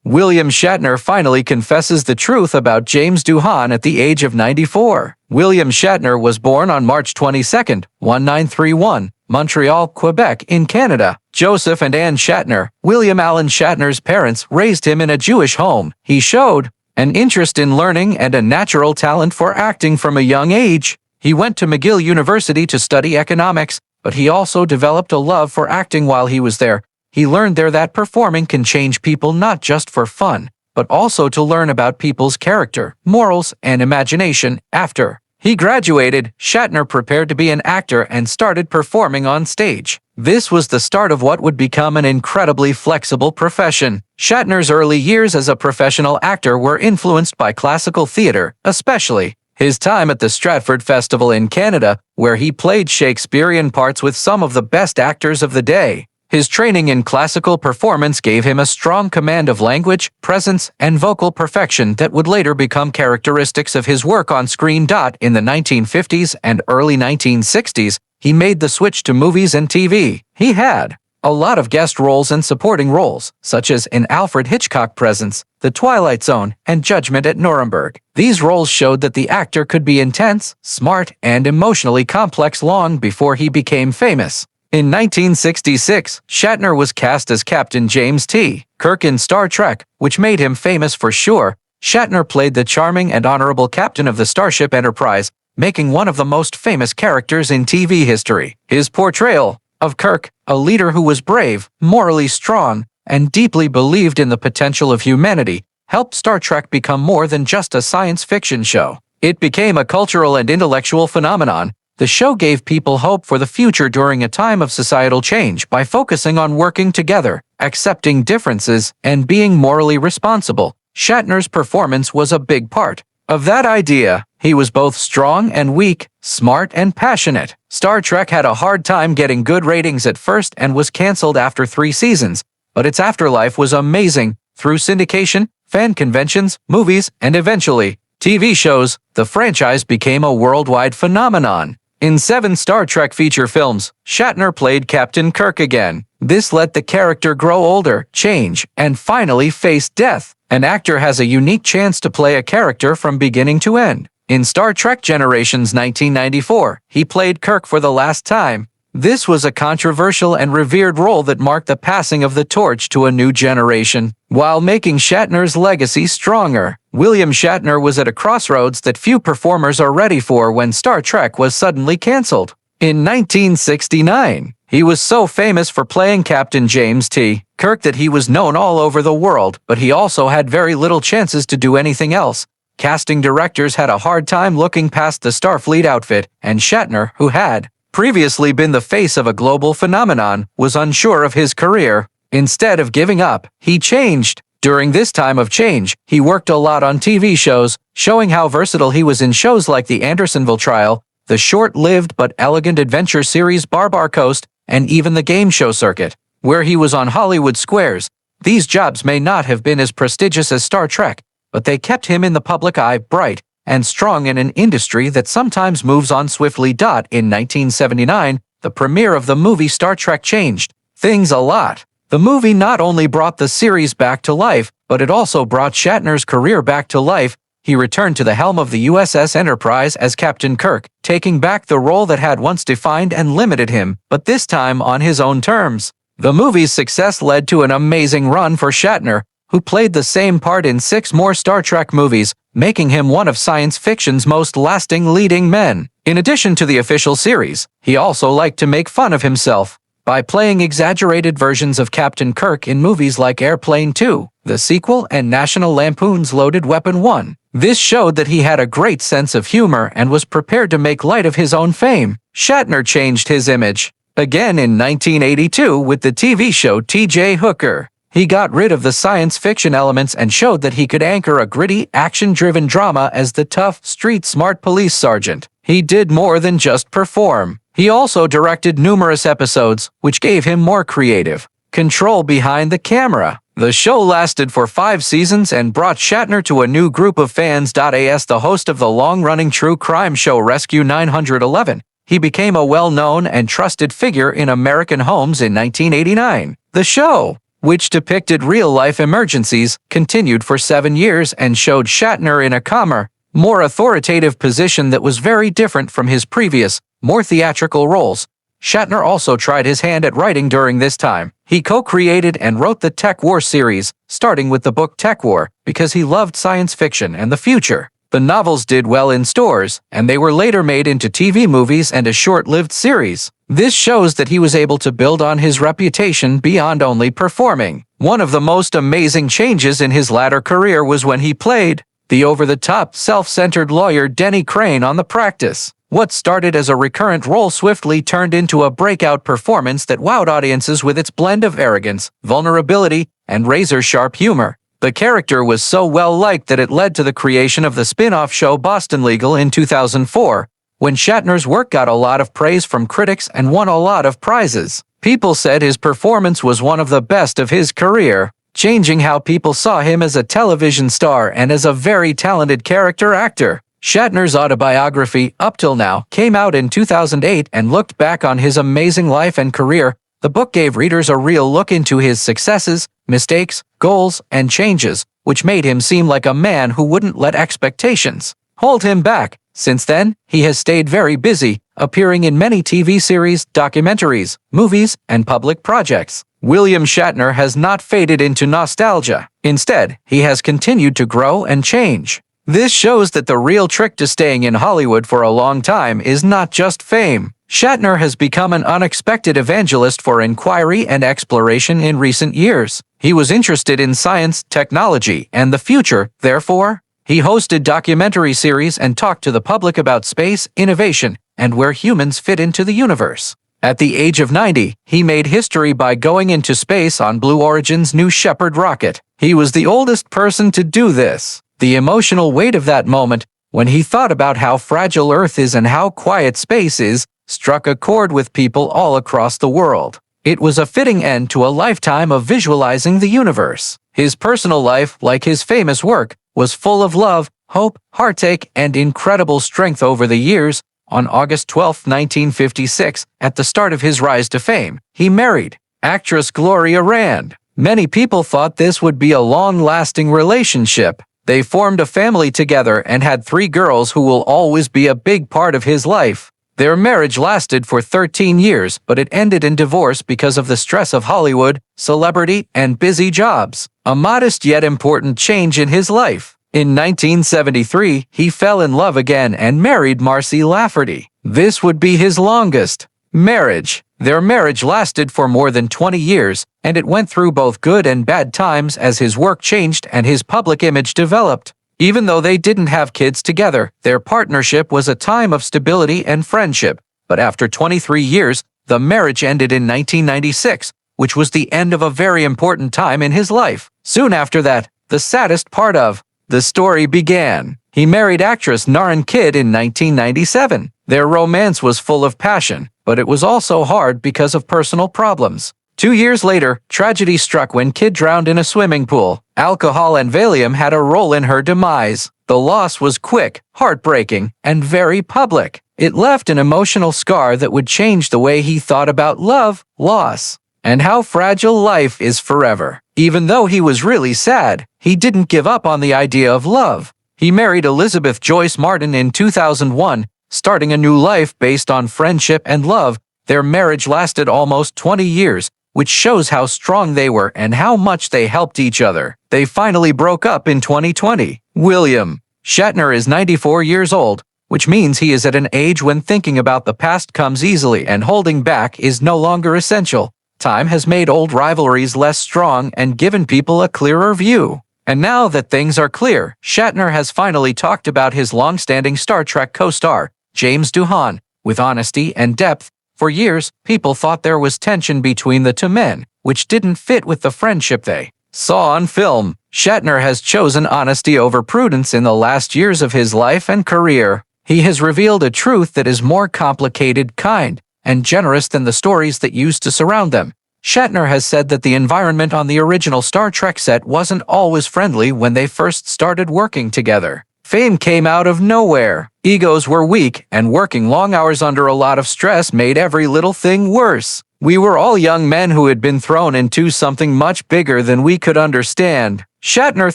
William Shatner finally confesses the truth about James Doohan at the age of 94. William Shatner was born on March 22, 1931, Montreal, Quebec, in Canada. Joseph and Anne Shatner, William Allen Shatner's parents, raised him in a Jewish home. He showed an interest in learning and a natural talent for acting from a young age. He went to McGill University to study economics, but he also developed a love for acting while he was there. He learned there that performing can change people not just for fun, but also to learn about people's character, morals, and imagination. After he graduated, Shatner prepared to be an actor and started performing on stage. This was the start of what would become an incredibly flexible profession. Shatner's early years as a professional actor were influenced by classical theater, especially his time at the Stratford Festival in Canada, where he played Shakespearean parts with some of the best actors of the day. His training in classical performance gave him a strong command of language, presence, and vocal perfection that would later become characteristics of his work on screen. In the 1950s and early 1960s, he made the switch to movies and TV. He had a lot of guest roles and supporting roles, such as in Alfred Hitchcock Presents, The Twilight Zone, and Judgment at Nuremberg. These roles showed that the actor could be intense, smart, and emotionally complex long before he became famous. In 1966, Shatner was cast as Captain James T. Kirk in Star Trek, which made him famous for sure. Shatner played the charming and honorable captain of the Starship Enterprise, making one of the most famous characters in TV history. His portrayal of Kirk, a leader who was brave, morally strong, and deeply believed in the potential of humanity, helped Star Trek become more than just a science fiction show. It became a cultural and intellectual phenomenon. The show gave people hope for the future during a time of societal change by focusing on working together, accepting differences, and being morally responsible. Shatner's performance was a big part of that idea. He was both strong and weak, smart and passionate. Star Trek had a hard time getting good ratings at first and was canceled after 3 seasons, but its afterlife was amazing. Through syndication, fan conventions, movies, and eventually TV shows, the franchise became a worldwide phenomenon. In 7 Star Trek feature films, Shatner played Captain Kirk again. This let the character grow older, change, and finally face death. An actor has a unique chance to play a character from beginning to end. In Star Trek Generations 1994, he played Kirk for the last time. This was a controversial and revered role that marked the passing of the torch to a new generation. While making Shatner's legacy stronger, William Shatner was at a crossroads that few performers are ready for when Star Trek was suddenly canceled. In 1969, he was so famous for playing Captain James T. Kirk that he was known all over the world, but he also had very little chances to do anything else. Casting directors had a hard time looking past the Starfleet outfit, and Shatner, who had previously been the face of a global phenomenon, was unsure of his career. Instead of giving up, he changed. During this time of change, he worked a lot on TV shows, showing how versatile he was in shows like The Andersonville Trial, the short-lived but elegant adventure series Barbar Coast, and even the game show circuit, where he was on Hollywood Squares. These jobs may not have been as prestigious as Star Trek, but they kept him in the public eye, bright and strong in an industry that sometimes moves on swiftly. In 1979, the premiere of the movie Star Trek changed things a lot. The movie not only brought the series back to life, but it also brought Shatner's career back to life. He returned to the helm of the USS Enterprise as Captain Kirk, taking back the role that had once defined and limited him, but this time on his own terms. The movie's success led to an amazing run for Shatner, who played the same part in 6 more Star Trek movies, making him one of science fiction's most lasting leading men. In addition to the official series, he also liked to make fun of himself by playing exaggerated versions of Captain Kirk in movies like Airplane 2, the sequel, and National Lampoon's Loaded Weapon 1. This showed that he had a great sense of humor and was prepared to make light of his own fame. Shatner changed his image again in 1982 with the TV show T.J. Hooker. He got rid of the science fiction elements and showed that he could anchor a gritty, action-driven drama as the tough, street-smart police sergeant. He did more than just perform. He also directed numerous episodes, which gave him more creative control behind the camera. The show lasted for 5 seasons and brought Shatner to a new group of fans. As the host of the long-running true crime show Rescue 911, he became a well-known and trusted figure in American homes in 1989. The show which depicted real-life emergencies, continued for 7 years and showed Shatner in a calmer, more authoritative position that was very different from his previous, more theatrical roles. Shatner also tried his hand at writing during this time. He co-created and wrote the Tech War series, starting with the book Tech War, because he loved science fiction and the future. The novels did well in stores, and they were later made into TV movies and a short-lived series. This shows that he was able to build on his reputation beyond only performing. One of the most amazing changes in his latter career was when he played the over-the-top, self-centered lawyer Denny Crane on The Practice. What started as a recurrent role swiftly turned into a breakout performance that wowed audiences with its blend of arrogance, vulnerability, and razor-sharp humor. The character was so well-liked that it led to the creation of the spin-off show Boston Legal in 2004, when Shatner's work got a lot of praise from critics and won a lot of prizes. People said his performance was one of the best of his career, changing how people saw him as a television star and as a very talented character actor. Shatner's autobiography, Up Till Now, came out in 2008 and looked back on his amazing life and career. The book gave readers a real look into his successes, mistakes, goals, and changes, which made him seem like a man who wouldn't let expectations hold him back. Since then, he has stayed very busy, appearing in many TV series, documentaries, movies, and public projects. William Shatner has not faded into nostalgia. Instead, he has continued to grow and change. This shows that the real trick to staying in Hollywood for a long time is not just fame. Shatner has become an unexpected evangelist for inquiry and exploration in recent years. He was interested in science, technology, and the future, therefore, he hosted documentary series and talked to the public about space, innovation, and where humans fit into the universe. At the age of 90, he made history by going into space on Blue Origin's New Shepard rocket. He was the oldest person to do this. The emotional weight of that moment, when he thought about how fragile Earth is and how quiet space is, struck a chord with people all across the world. It was a fitting end to a lifetime of visualizing the universe. His personal life, like his famous work, was full of love, hope, heartache, and incredible strength over the years. On August 12, 1956, at the start of his rise to fame, he married actress Gloria Rand. Many people thought this would be a long-lasting relationship. They formed a family together and had 3 girls who will always be a big part of his life. Their marriage lasted for 13 years, but it ended in divorce because of the stress of Hollywood, celebrity, and busy jobs. A modest yet important change in his life. In 1973, he fell in love again and married Marcy Lafferty. This would be his longest marriage. Their marriage lasted for more than 20 years, and it went through both good and bad times as his work changed and his public image developed. Even though they didn't have kids together, their partnership was a time of stability and friendship. But after 23 years, the marriage ended in 1996, which was the end of a very important time in his life. Soon after that, the saddest part of the story began. He married actress Naren Kidd in 1997. Their romance was full of passion, but it was also hard because of personal problems. 2 years later, tragedy struck when Kidd drowned in a swimming pool. Alcohol and Valium had a role in her demise. The loss was quick, heartbreaking, and very public. It left an emotional scar that would change the way he thought about love, loss, and how fragile life is forever. Even though he was really sad, he didn't give up on the idea of love. He married Elizabeth Joyce Martin in 2001, starting a new life based on friendship and love. Their marriage lasted almost 20 years, which shows how strong they were and how much they helped each other. They finally broke up in 2020. William Shatner is 94 years old, which means he is at an age when thinking about the past comes easily and holding back is no longer essential. Time has made old rivalries less strong and given people a clearer view. And now that things are clear, Shatner has finally talked about his long-standing Star Trek co-star, James Doohan, with honesty and depth. For years, people thought there was tension between the two men, which didn't fit with the friendship they saw on film. Shatner has chosen honesty over prudence in the last years of his life and career. He has revealed a truth that is more complicated, kind, and generous than the stories that used to surround them. Shatner has said that the environment on the original Star Trek set wasn't always friendly when they first started working together. Fame came out of nowhere. Egos were weak, and working long hours under a lot of stress made every little thing worse. We were all young men who had been thrown into something much bigger than we could understand. Shatner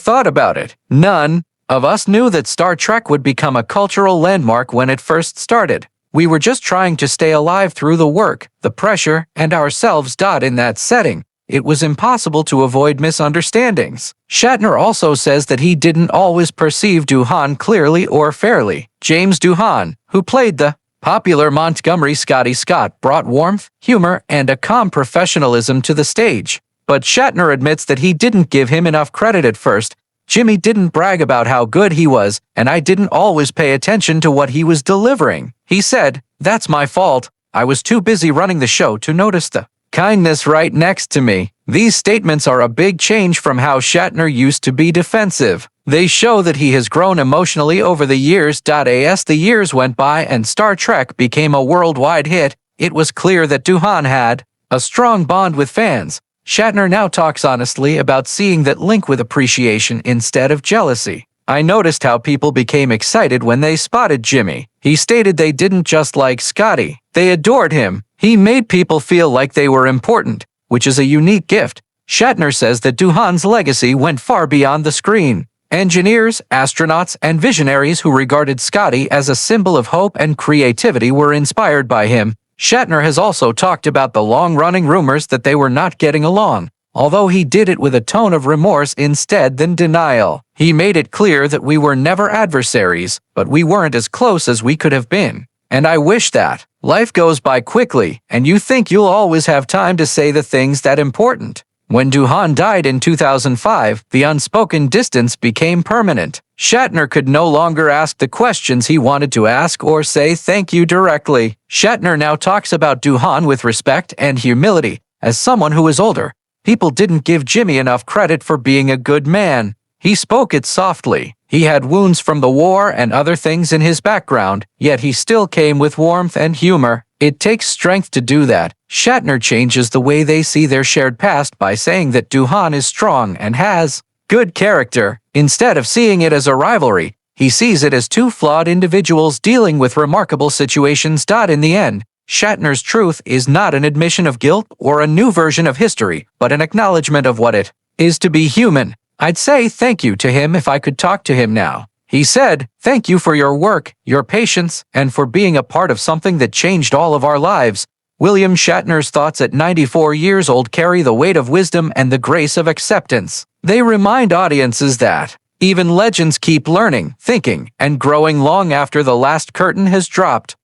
thought about it. None of us knew that Star Trek would become a cultural landmark when it first started. We were just trying to stay alive through the work, the pressure, and ourselves. In that setting, it was impossible to avoid misunderstandings. Shatner also says that he didn't always perceive Doohan clearly or fairly. James Doohan, who played the popular Montgomery Scotty Scott, brought warmth, humor, and a calm professionalism to the stage. But Shatner admits that he didn't give him enough credit at first. Jimmy didn't brag about how good he was, and I didn't always pay attention to what he was delivering. He said, "That's my fault. I was too busy running the show to notice the kindness right next to me." These statements are a big change from how Shatner used to be defensive. They show that he has grown emotionally over the years. As the years went by and Star Trek became a worldwide hit, it was clear that Doohan had a strong bond with fans. Shatner now talks honestly about seeing that link with appreciation instead of jealousy. "I noticed how people became excited when they spotted Jimmy. He stated they didn't just like Scotty, they adored him. He made people feel like they were important, which is a unique gift." Shatner says that Doohan's legacy went far beyond the screen. Engineers, astronauts, and visionaries who regarded Scotty as a symbol of hope and creativity were inspired by him. Shatner has also talked about the long-running rumors that they were not getting along, although he did it with a tone of remorse instead than denial. He made it clear that we were never adversaries, but we weren't as close as we could have been. "And I wish that. Life goes by quickly, and you think you'll always have time to say the things that important." When Doohan died in 2005, the unspoken distance became permanent. Shatner could no longer ask the questions he wanted to ask or say thank you directly. Shatner now talks about Doohan with respect and humility. As someone who is older, people didn't give Jimmy enough credit for being a good man. He spoke it softly. He had wounds from the war and other things in his background, yet he still came with warmth and humor. It takes strength to do that. Shatner changes the way they see their shared past by saying that Doohan is strong and has good character. Instead of seeing it as a rivalry, he sees it as two flawed individuals dealing with remarkable situations. In the end, Shatner's truth is not an admission of guilt or a new version of history, but an acknowledgement of what it is to be human. "I'd say thank you to him if I could talk to him now." He said, "Thank you for your work, your patience, and for being a part of something that changed all of our lives." William Shatner's thoughts at 94 years old carry the weight of wisdom and the grace of acceptance. They remind audiences that even legends keep learning, thinking, and growing long after the last curtain has dropped.